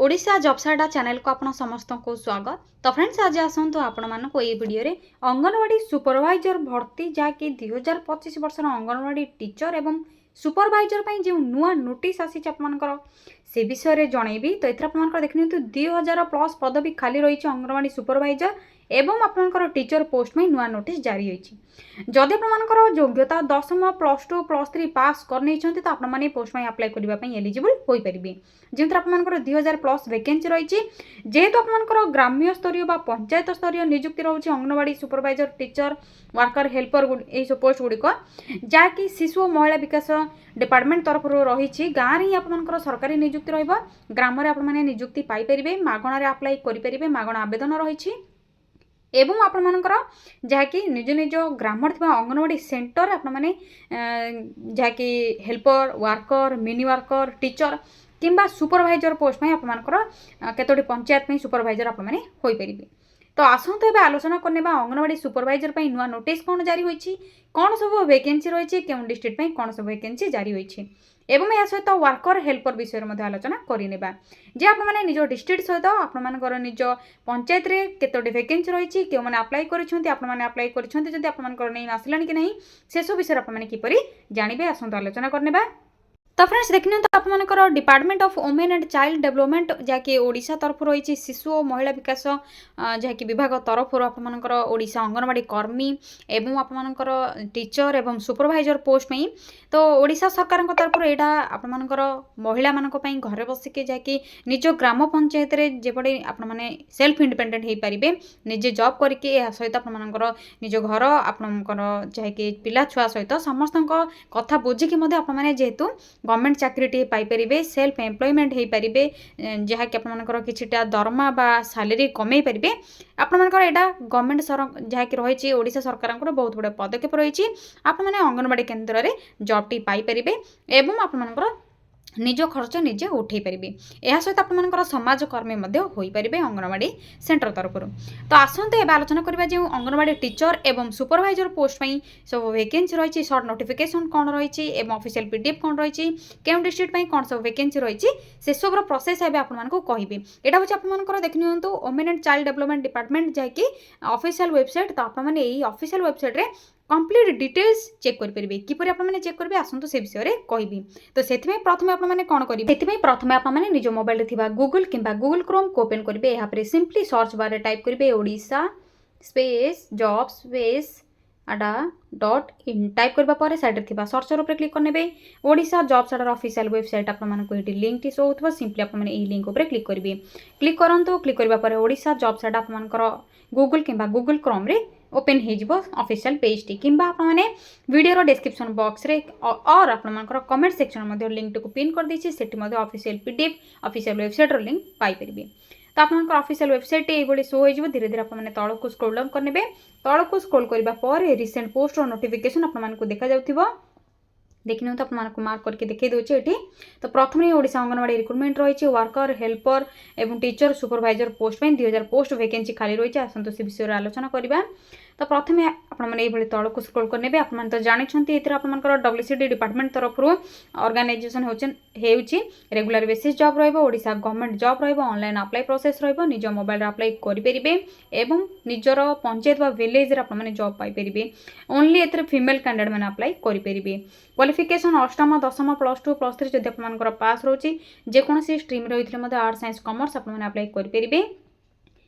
Odisha जॉबसाइट channel को आपण समस्त को स्वागत। तो फ्रेंड्स आज आसतु आपण मानक ये वीडियो रे अंगनवाड़ी सुपरवाइजर भर्ती जहाँकि 2025 वर्ष अंगनवाड़ी टीचर एवं सुपरवाइजर पर जो नुआ नोटिस आसी आपर से विषय में जनइबी। तो ये देखनी 2000 प्लस पदवी खाली रही अंगनवाड़ी सुपरवाइजर एवं आपंकर टीचर पोस्ट में नुआ नोटिस जारी होती। जदि आपर योग्यता 10th +2 +3 पास कर तो आपने पोस्ट में अप्लाई करने एलिजिबल हो पारे जो आपर 2000 प्लस वैकेंसी रही। जेहेतु आपर ग्राम्य स्तरीय पंचायत स्तरीय नियुक्ति रोचे anganwadi supervisor teacher worker helper यही पोस्ट गुड़िक जहाँकि शिशु और महिला विकास डिपार्टमेंट तरफ रही गाँव ही आपर सरकारी नियुक्ति रग्राम आपने नियुक्ति पाइपर मागणार अप्लाई करेंगे मागणा आवेदन रही एवं आपण मानकर जहाँकि निज निज ग्राम अंगनवाड़ी सेंटर आपण मैंने जहाँकि helper worker mini worker teacher किंबा सुपरवाइजर पोस्ट में आपर केतोटी पंचायत में सुपरवाइजर आप मैंने हो पारे। तो आसतु एवं आलोचना करने अंगनवाड़ी सुपरवाइजर पर नुआ नोटिस कौन जारी होती कौन सब वैकेंसी रही क्यों डिस्ट्रिक्ट में कौन सब वैकेंसी जारी होती एवं या सहित वर्कर हेल्पर विषय में आलोचना करने जे आपने निज डिस्ट्रिक्ट सहित आपर निज पंचायत रे केतोटी वैकेंसी रही क्यों मैंने अप्लाई करने अप्लाई करते आपर नहीं आसला कि नहीं से सब विषय आपने किपर जानवे आसतु आलोचना करने। तो फ्रेंड्स देखने तो आपर department of women and child development जहाँकि ओडिशा तरफ रही शिशु और महिला विकास जहाँकि विभाग तरफ आपर ओडिशा अंगनवाड़ी कर्मी एवं आपर टीचर एवं सुपरवाइजर पोस्ट में तो ओडिशा सरकार तरफ यहाँ आपर महिला मान घर बसिके जहाँकि निज ग्राम पंचायत जेपटे आपने सेल्फ इंडिपेंडेंट हो पारे निजे जॉब करके सहित आपर निज घर आपंकर जहाँकि पिला छुआ सहित समस्त कथा बुझिकी आपने जेहेतु गवर्नमेंट चाकरी पाइपर सेल्फ एम्प्लॉयमेंट हो पारे जहाँकि आपर किछिटा दरमा बा सैलरी कमे पारे आपर यहाँ गवर्नमेंट जहाँकि रही ओडिशा सरकार बहुत बड़ा पदक्षेप रही आपने अंगनवाड़ी केन्द्र में जॉबटी पाइपर एवं आपर निज खर्च निजे उठे पारे यह सहित आपर समाजकर्मी हो पारे अंगनवाड़ी सेंटर तरफ। तो आसतु एवं आलोचना करवा जो अंगनवाड़ी टीचर एवं सुपरवाइजर पोस्ट में सब वैकेंसी रही सर्ट नोटिफिकेशन कौन रही एवं ऑफिशियल पीडीएफ कौन रही क्यों डिस्ट्रिक्ट में कौन सब वैकेंसी रही से सब प्रोसेस है आपको कहि यहाँ हूँ आपर देखनी women and child development department जहाँकि ऑफिशियल वेबसाइट। तो आपने यही ऑफिशियल वेबसाइट रे कंप्लीट डिटेल्स चेक करेंगे किपर आपने चेक करेंगे आसतु से विषय में कहि। तो से प्रथम आपने कौन करेंगे प्रथम आपने निज मोबाइल गूगल किंबा गूगल क्रोम को ओपन करेंगे यहाँ सिंपली सर्च बार टाइप करेंगे Odisha space job space .in type करबा पर साइड थी सर्चर उपर क्लिक करने Odisha job cider official website आपको ये लिंक टी शो होगा सिंपली आपने यही लिंक उपर क्लिक करेंगे क्लिक करंतु क्लिक करबा पर ओडिशा जॉब साइड आपनकर गूगल किंबा गूगल क्रोम रे ओपन हो ऑफिशियल पेज टी किंबा आपने वीडियो डिस्क्रिप्शन बॉक्स रे और आपनकर कमेंट सेक्शन में लिंक को पिन कर देछि सेठी ऑफिशियल पीडीएफ ऑफिशियल वेबसाइट रो लिंक पाई परिबे। तो आपनकर ऑफिशियल वेबसाइट ये शो हो धीरे धीरे आपने तल को स्क्रोल डाउन करने तल को स्क्रोल करबा पर रिसेंट पोस्ट और नोटिफिकेशन आपको देखा जाउथिबो देखने तो आपको मार्क करके देखा दूचे ये। तो प्रथम ओडिशा अंगनवाड़ी रिक्रुटमेंट रही वर्कर हेल्पर एवं टीचर सुपरवाइजर पोस्ट में 2000 पोस्ट वैकेंसी खाली रही आसतु से विषय आलोचना करवा। तो प्रथम आपने तल को स्क्रोल करने आपने तो जानते ये आपर डब्ल्यूसीडी डिपार्टमेंट तरफ ऑर्गेनाइजेशन होची रेगुलर बेसिस जॉब रोडिशा government job online apply process निज मोबाइल अप्लाई करेंगे एवं निजर पंचायत विलेज आपने जॉब पाइपर ओनली एथरे फीमेल कैंडिडेट मैंने अप्लाई करेंगे। क्वालिफिकेशन 8th 10th +2 +3 जब आपर पास रोचे जेकोसी स्ट्रीम रही आर्ट साइंस कॉमर्स आपने अप्लाई करेंगे।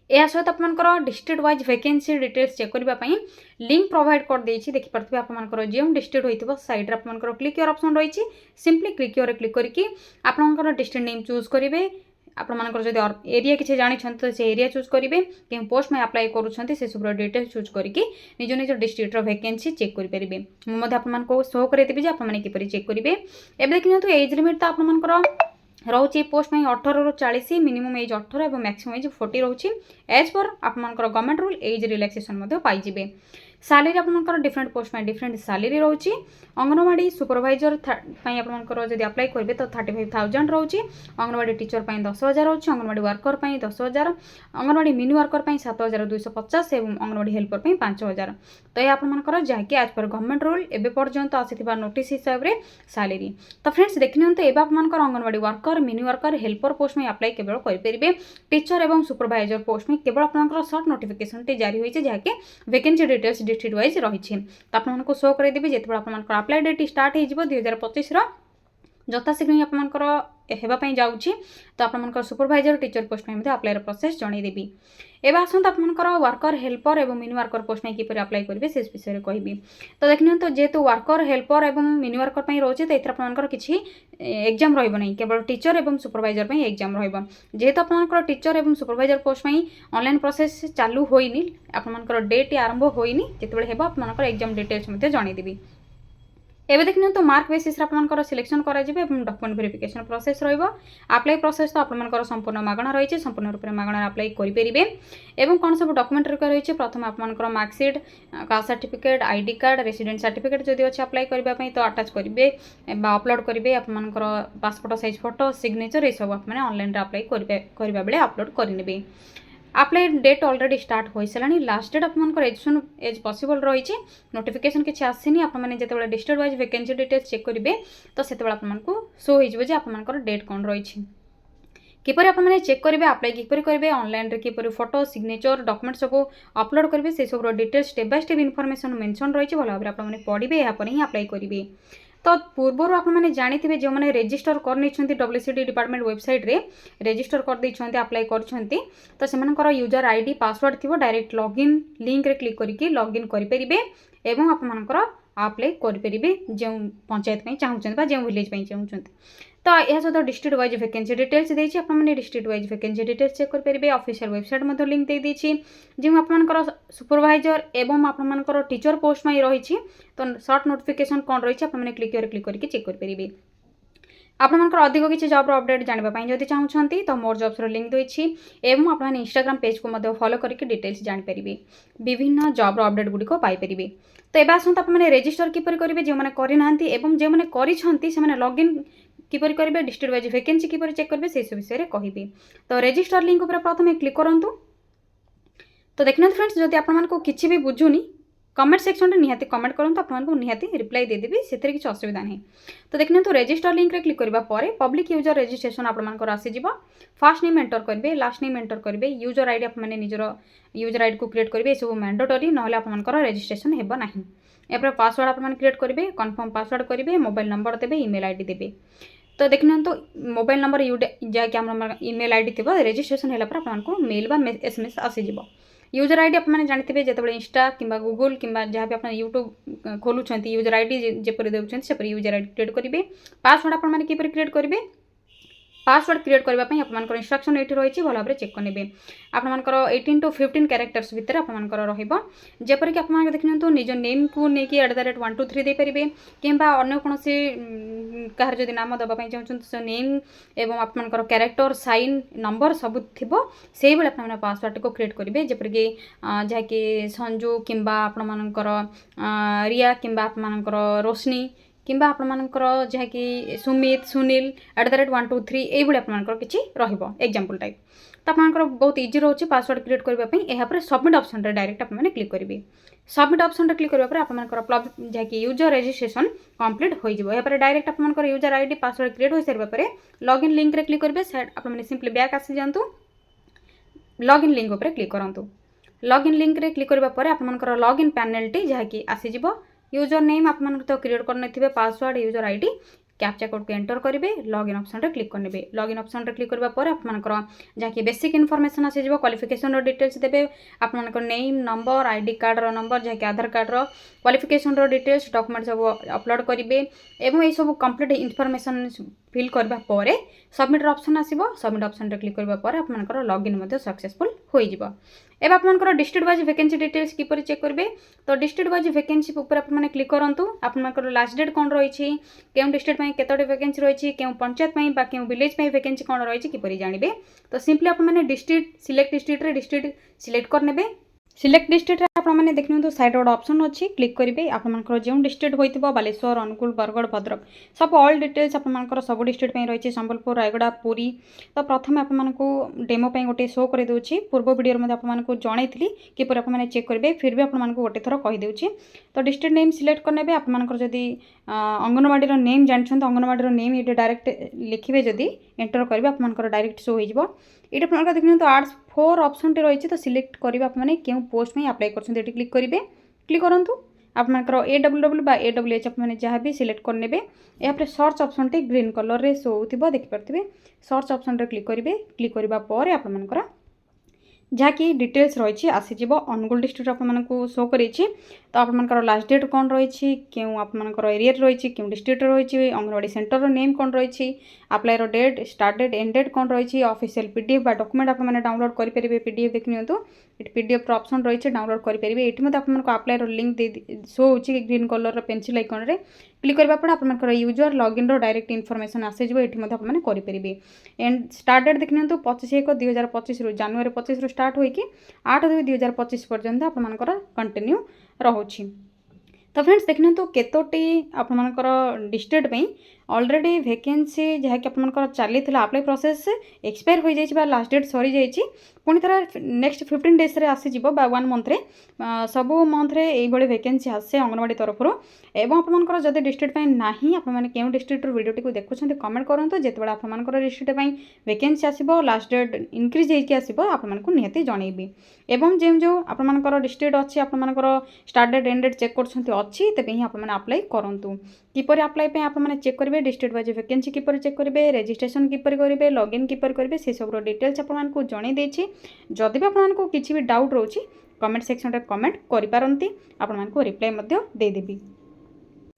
यह सहित आपर district wise vacancy details check करने लिंक प्रोवाइड कर देछि देखि पारथि आपर जो डिस्ट्रिक्ट होइथिबो साइड आपर क्लिक योर ऑप्शन रही सिंपली क्लिक योर क्लिक करके आपर डिस्ट्रिक्ट नेम चूज करेंगे आपर जब एरिया किसी जानते तो से एरिया चूज करेंगे कि पोस्ट में अप्लाई करुँच से सब डिटेल्स चूज करके निज निज डिस्ट्रिक्ट वैकेंसी चेक करेंगे मुझे आपको शो करेंगे आपने किपर चेक करेंगे। एवं देखिए एज लिमिट तो आपर रोचे पोस्ट में 18 ରୁ 40 मिनिमम एज 18 और मैक्सिमम एज 40 रोचे एज पर आपर गवर्नमेंट रूल एज रिलैक्सेशन पाइबे। सालेरी आपनकर डिफरेंट पोस्ट में डिफरेंट सालेरी रोची अंगनवाड़ी सुपरवाइजर आपनकर जदि अप्लाई करेंगे तो 35,000 रोची अंगनवाड़ी टीचर 10,000 रोची anganwadi worker 10,000 anganwadi mini worker 7,250 और अंगनवाड़ी हेल्पर 5,000 तो यह आपनकर जहाँकि आज पर गवर्नमेंट रूल एवं पर्यंत आसीथिबा नोटिस हिसाब से सालेरी तो फ्रेंड्स देखिए तो एवं आपनकर anganwadi worker mini worker helper post में अप्लाई केवल करेंगे टीचर एवं सुपरवाइजर पोस्ट में केवल आपनकर शॉर्ट नोटिफिकेशन टी जारी होती है जहाँकि वैकेंसी डिटेल्स डिस्ट्रिक्ट वाइज रही तो आपको शो करदेवी जिते आपनकर अप्लाई डेट स्टार्ट हो 2025 यथाशीघ्र आपनकर होगापी जाऊँगी तो आपनकर सुपरवाइजर टीचर पोस्ट में अप्लाई प्रोसेस जनईदेवी एवं आसत आपनकर वर्कर हेल्पर और मिनी वर्कर पोस्ट में किपर अप्लाई करेंगे से विषय में कहबी तो देखिए तो जेहेतु वर्कर हेल्पर और मिनी वर्कर रोचे तो ये आपनकर किसी एग्जाम रही केवल टीचर और सुपरवाइजर एग्जाम जेहेतु आपनकर टीचर और सुपरवाइजर पोस्ट में ऑनलाइन प्रोसेस चालू होइनी आपनकर डेट आरंभ होइनी जितेबाला हेबो आपनकर एग्जाम डिटेल्स जनईदेवी एवं देखिए तो मार्क बेसिस आपनकर सिलेक्शन करा जिवे एवं डॉक्यूमेंट वेरिफिकेशन प्रोसेस रहिबो अप्लाई प्रोसेस तो आपनकर संपूर्ण मागणा रही संपूर्ण रूप में मागणा अप्लाई करेंगे एवं कौन सब डॉक्यूमेंट रही प्रथम आपनकर marksheet caste certificate ID card resident certificate जदि अच्छे अप्लाई करने तो अटाच करेंगे अपलोड करेंगे आपनकर पासपोर्ट साइज फोटो सिग्नेचर ये सब आपने ऑनलाइन अप्लाई करने बेले अपलोड करेंगे अप्लाई डेट ऑलरेडी स्टार्ट हो सारा लास्ट डेट आपनकर एज पॉसिबल रही नोटिफिकेशन किसी आसनी आपने जिते district wise vacancy details check करेंगे तो से आपको शो हो आपनकर डेट कौन रही किपर आपने चेक करेंगे अप्लाई किपर करेंगे ऑनलाइन किपर फोटो सिग्नेचर डॉक्यूमेंट सब अपलोड करेंगे से सब details step by step information mention रही भल भाव आपने पढ़े यहाँ ही अप्लाई करेंगे तो पूर्वर आपने जानी जो मैंने रजिस्टर कर WCD डिपार्टमेंट वेबसाइट रे रजिस्टर कर अप्लाई कर यूजर आईडी पासवर्ड थी डायरेक्ट लॉगिन लिंक रे क्लिक करके लॉगिन करेंगे एवं आपनकर अप्लाई करेंगे जो पंचायत चाहते जो विलेज चाहते तो यह सहित डिस्ट्रिक्ट वाइज वैकेंसी डिटेल्स देती आपने district wise vacancy details check करेंगे ऑफिशियल वेबसाइट लिंक दे देती जो आपनकर सुपरवाइजर एवं आपनकर टीचर पोस्ट में रही तो शॉर्ट नोटिफिकेशन कौन रही आपने क्लिक करके चेक करेंगे आपनकर अधिक किसी जॉब अपडेट जानापी जब चाहते तो मोर जॉब्स लिंक देती एवं आपने इंस्टाग्राम पेज को फॉलो करके डिटेल्स जानीपारे विभिन्न जॉब अपडेट गुड़िक पाइपर तो ये आसत आपने रजिस्टर किपर करेंगे जो मैंने करना जो मैंने कर लॉगिन किपर करेंगे डिस्ट्रिक्ट वाइज वैकेंसी किपर चेक करेंगे से विषय में कहबी तो रजिस्टर लिंक पर प्रथम क्लिक करूँ तो देखना फ्रेंड्स जब आपको किसी भी बुझुनी कमेंट सेक्शन में निहाती कमेंट करूँ आपको निहाती रिप्लाई देदेवी से किसी असुविधा नहीं तो देखने तो रजिस्टर लिंक रे क्लिक करबा परे पब्लिक यूजर रजिस्ट्रेशन आपनकर आसीजिबो फास्ट नेम एंटर करेंगे लास्ट नेम एंटर करेंगे यूजर आईडी आपने निजर यूजर आईडी को क्रिएट करेंगे सब मैंडेटरी ना आपनकर रजिस्ट्रेशन हेबो नहीं यापर पासवर्ड आपने क्रिएट करेंगे कन्फर्म पासवर्ड करेंगे मोबाइल नंबर देवे ईमेल आईडी देवे तो देखने तो मोबाइल नंबर जहाँकि ईमेल आईडी थी रजिस्ट्रेशन है आपको मेल बा SMS आसीजिबो यूजर आईडी आपने जानते जो इंस्टा कि गूगल कि जहाँ भी आप यूट्यूब खोलुंट यूजर आईडी जपर देते यूजर आईडी क्रिएट करेंगे पासवर्ड आपने किपर क्रिएट करेंगे पासवर्ड क्रिएट करने आपंकर इंस्ट्रक्शन ये रही भल भाव चेक करेंगे आपंकर 18 to 15 कैरेक्टर्स भितर आपंकर रहीपर कि आप देखते निज नेम को लेकिन @123 देपारे कि अन्य कौन कहार जदि नाम देवाई चाहते नेम एवं आपंकर कैरेक्टर साइन नंबर सब थी से भाई पासवर्ड को क्रिएट करेंगे जपरिक जहाँकि संजू कि आपर रिया कि आपर रोशनी किंबा आपनकर जहाँकि सुमित सुनील @123 ये आपनकर किसी एग्जांपल टाइप तो आपनकर बहुत इजी रोचे पासवर्ड क्रिएट करने यहाँ सबमिट ऑप्शन रे डायरेक्ट आपने क्लिक करेंगे सबमिट ऑप्शन रे क्लिक करने आपनकर जहाँकि यूजर रजिस्ट्रेशन कंप्लीट हो यहाँ डायरेक्ट आपनकर यूजर आईडी पासवर्ड क्रिएट हो सारा पर लॉगिन लिंक रे क्लिक करेंगे आपने सिंपली बैक आसी जातु लॉगिन लिंक उपर क्लिक करूँ लॉगिन लिंक रे क्लिक करने आपनकर लॉगिन पैनल टी जहाँकि आसीजिवो यूजर नेम आप तो क्रिएट करने password user ID captcha code को एंटर करेंगे लॉगिन ऑप्शन रे क्लिक करेंगे लॉगिन ऑप्शन रे क्लिक करबा पर आपनकर जहाँकि बेसिक इनफॉरमेशन आसीजिवो क्वालिफिकेशन डिटेल्स देवे आपनकर नेम नंबर आईडी कार्ड रो नंबर जहाँकि आधार कार्ड रो क्वालिफिकेशन डिटेल्स डॉक्यूमेंट सब अपलोड करेंगे एवं ये सब कंप्लीट इनफॉरमेशन फिल करबा परे सबमिट ऑप्शन आसीबो सबमिट ऑप्शन रे क्लिक करबा पर आपनकर लॉगिन मध्ये सक्सेसफुल होई जिवो एवं आपनकर डिस्ट्रिक्ट वाइज वैकेंसी डिटेल्स किपर चेक करेंगे तो डिस्ट्रिक्ट वाइज वैकेंसी ऊपर आपने क्लिक करूँ आपनकर लास्ट डेट कौन रही क्यों डिस्ट्रिक्ट में केतोटी वैकेंसी रही क्यों पंचायत में क्यों विलेज में वैकेंसी कौन रही किपर जानवे तो सिंपली आपने डिस्ट्रिक्ट सिलेक्ट डिस्ट्रिक्ट रे डिस्ट्रिक्ट सिलेक्ट करने सिलेक्ट डिस्ट्रिक्ट आपने देखते साइड गोटे ऑप्शन अच्छी क्लिक करेंगे आपर जो डिस्ट्रिक्ट होता बालेश्वर अनुगुल बरगढ़ भद्रक सब ऑल डिटेल्स आपर सब डिस्ट्रिक्ट रही संबलपुर रायगड़ा पुरी। तो प्रथम आपको डेमो गोटे शो कर दूसरी पूर्व वीडियो आपको जनई किपर आपने चेक करेंगे फिर भी आपको गोटे थर कहीदे। तो डिस्ट्रिक्ट नेम सिलेक्ट करने आपर जदि अंगनवाड़ी नेम जानते अंगनवाड़ी नेम ये डायरेक्ट लिखे जदि एंटर करेंगे आपर डायरेक्ट शो हो ये आप देखते तो आर्ट्स 4 ऑप्शन टी रही तो सिलेक्ट करेंगे आपने क्यों पोस्ट में अप्लाई कर क्लिक करेंगे क्लिक करूँ आपंकर AWW AWH आपने जहाँ भी सिलेक्ट करने यहाँ search option tea green colour रे शो हो देखिपे सर्च ऑप्शन रे क्लिक करेंगे क्लिक करने आपर जहाँकि डिटेल्स रही आसीज अनुगुल डिस्ट्रिक्ट आपको शो कर तो आपर लास्ट डेट कौन रही क्यों आपर एरिया रही क्यों डिस्ट्रिक्ट रही अंगनवाड़ी सेंटर नेम कौन रही अप्लाईर date start date end date कौन रही ऑफिशियल PDF बा डॉक्यूमेंट आपने डाउनलोड करेंगे PDF देखिए ये PDF ऑप्शन रही डाउनलोड करेंगे ये आपको अप्लाईर लिंक शो हो ग्रीन कलर पेंसिल आइकन रे क्लिक करने पर आपर यूजर लॉगिन डायरेक्ट इनफॉरमेशन आसीज ये करेंगे एंड स्टार्ट डेट देखिए 25/1/2025 जनवरी 25 स्टार्ट होगी 8/2/2025 पर्यंत आपर कंटिन्यू रोचे। तो फ्रेंड्स देखने तो केतोटी आपर डिस्ट्रिक्ट ऑलरेडी वैकेंसी जहाँकि आपर चली अप्लाई प्रोसेस एक्सपायर हो जाए लास्ट डेट सरी जाइए पुणी थर नेक्स्ट 15 डेज आसीज 1 मंथ रे सब मंथ रे ये वैकेंसी आसे अंगनवाड़ी तरफ एवं आपर जब डिस्ट्रिक्ट ना आपने क्यों डिस्ट्रिक्ट वीडियो को देखुं कमेंट करूँ जो आपर डिस्ट्रिक्ट वैकेंसी आसो लास्ट डेट इनक्रीज होकर आपको निहती जनइबी एवं जो आपर डिस्ट्रिक्ट अच्छी आपर start date end date check कर अच्छी तेज ही आपने अप्लाई करूँ किपर अप्लाई आपने चेक करेंगे डिस्ट्रिक्ट वाइज वैकेंसी किपर चेक करेंगे रजिस्ट्रेशन किपर करेंगे लॉगिन किपर करेंगे से सब डिटेल्स आपको जनई देछि जदि भी आपको किसी भी डाउट रोचे कमेंट सेक्शन रे कमेंट करिपारंती आपको रिप्लाई मध्य देदेवी।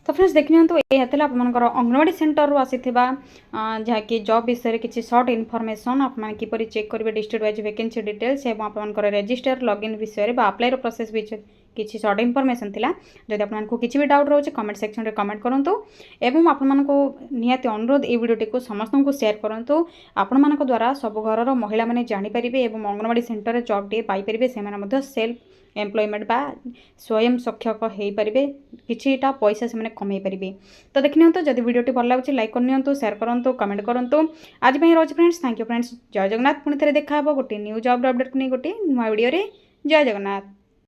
तो फ्रेंड्स देखिए तो ये आपर अंगनवाड़ी सेंटर रू आसीथिबा जहाँकि जॉब विषय किसी शॉर्ट इनफॉरमेशन आपने किपर चेक करेंगे डिस्ट्रिक्ट वाइज वैकेंसी डिटेल्स एवं आपर रजिस्टर लॉगिन विषय अप्लाई प्रोसेस विषय किसी शॉर्ट इनफॉरमेशन थिला जदि आपको किसी भी डाउट रोचे कमेंट सेक्शन रे कमेंट करूँ एवं आपको निहाती अनुरोध ये वीडियोटी को समस्त को शेयर करूँ आपण मान द्वारा सब घर महिला मैंने जानीपर एवं अंगनवाड़ी सेंटर जॉब टे पाइपर से सेल्फ एम्प्लॉयमेंट बा स्वयं सक्षक हो पारे किछिटा पैसा से कमाई पारे। तो देखिए तो जब वीडियोटी भल लगे लाइक करनी शेयर करूँ कमेंट करूँ आज रोज फ्रेंड्स थैंक यू फ्रेंड्स जय जगन्नाथ पुणी थे देखा गोटे न्यू जॉब अपडेट को नहीं गोटे नुआ वीडियो जय जगन्नाथ।